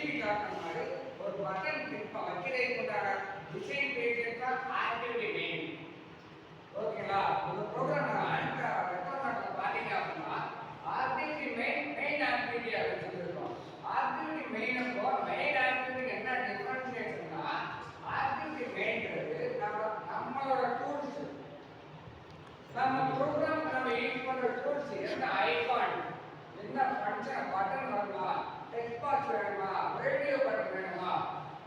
TV காட்டுற மாதிரி ஒரு பட்டன் கிளிக் வைக்கிறதுக்கு உண்டான டிசைன் பேஜ் தான் ஆக்டிவிட்டி மெயின். ஓகேங்களா? ஒரு ப்ரோக்ராம் அடுத்த ரெக்கார்ட்ல பாத்தீங்க அப்படின்னா ஆக்டிவிட்டி மெயின் ஆக்டிவிட்டி அப்படின்னு சொல்லியிருக்கோம். ஆக்டிவிட்டி மெயின் அப்போ மெயின் ஆக்டிவிட்டி என்ன டிஃபரன்ஷியேஷன்னா ஆக்டிவிட்டி மெயின்ங்கிறது நம்மளோட டூல்ஸ், நம்ம ப்ரோக்ராம் நம்ம யூஸ் பண்ற டூல்ஸ் என்ன ஐகான், என்ன ஃபங்க்ஷன், பட்டன் வரணுமா, டெக்ஸ்ட் பாக்ஸ் வேணுமா, ரேடியோ பட்டன் வேணுமா,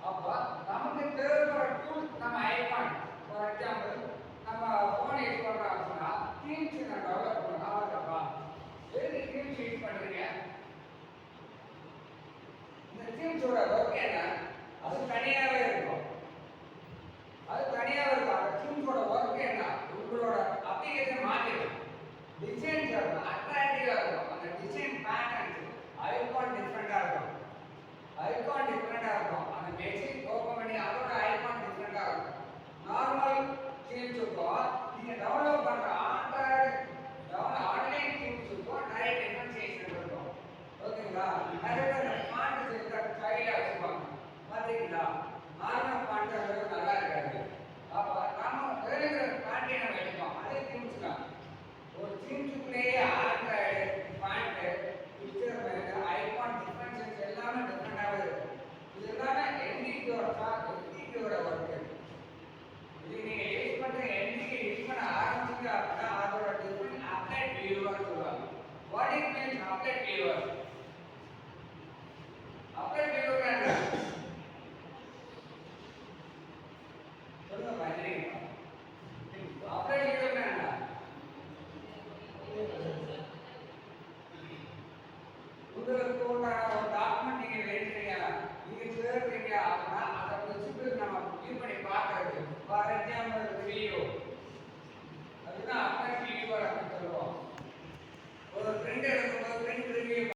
அப்ப நமக்கு தேவைப்படுற டூல் நம்ம ஐகான். ஃபார் எக்ஸாம்பிள் நம்ம போன் யூஸ் பண்றோம் அப்படின்னா டீம்ஸ் நான் டெவலப் பண்ணணும் ஆவதப்பா. எதுக்கு டீம்ஸ் யூஸ் பண்றீங்க? இந்த டீம்ஸோட ஒர்க் என்ன? அது தனியாவே இருக்கும். அது தனியாவே இருக்கும். அந்த டீம்ஸோட ஒர்க் என்ன? உங்களோட அப்ளிகேஷன் மாத்திடும். டிசைன்ஸ் அட்ராக்டிவா இருக்கும். அந்த டிசைன் பேட்டர்ன்ஸ் ஐகான் டிஃபரெண்டா இருக்கும். ஐகான் டிஃபரெண்டா இருக்கும். அந்த மெசேஜ் ஓபன் பண்ணி அதோட ஐகான் டிஃபரெண்டா இருக்கும். நார்மல் டீம்ஸுக்கும் நீங்க டெவலப் பண்ற ஆன்லைன் டீம்ஸுக்கும் நிறைய டிஃபரன்சியேஷன் இருக்கும். ஓகேங்களா? நிறைய பேர் ஃபாண்ட் செட்டா ஸ்டைலா வச்சுப்பாங்க. பாத்தீங்களா? நார்மல் ஃபாண்ட் நல்லா இருக்காது. அப்ப நாம வேணுங்கிற ஃபாண்ட்டை நம்ம எடுப்போம். அதே டீம்ஸ் தான். ஒரு டீம்ஸுக்குள்ளேயே Android font picture icon differentiation எல்லாமே டிஃபரெண்டாவே இருக்கும். இது எல்லாமே என்டிடியோட ஒர்க். இது நீங்க யூஸ் பண்ற என்டிடி யூஸ் பண்ண ஆரம்பிச்சீங்க அப்படின்னா அதோட டிஃபரெண்ட் அப்ளைட் வியூவர் சொல்லுவாங்க. What it means applied viewer? Applied viewer என்ன சொல்லுங்க பாருங்க. அப்ளைட் வியூவர் என்ன? உங்களுக்கு உண்டான ஒரு டாக்குமெண்ட் நீங்க எழுதுறீங்க, நீங்க சேர்றீங்க அப்படின்னா அதை பிரின்சிபிள் நம்ம வியூ பண்ணி பார்க்கறது. ஃபார் எக்ஸாம்பிள் வீடியோ, அதுதான் அப்ளைட் வியூ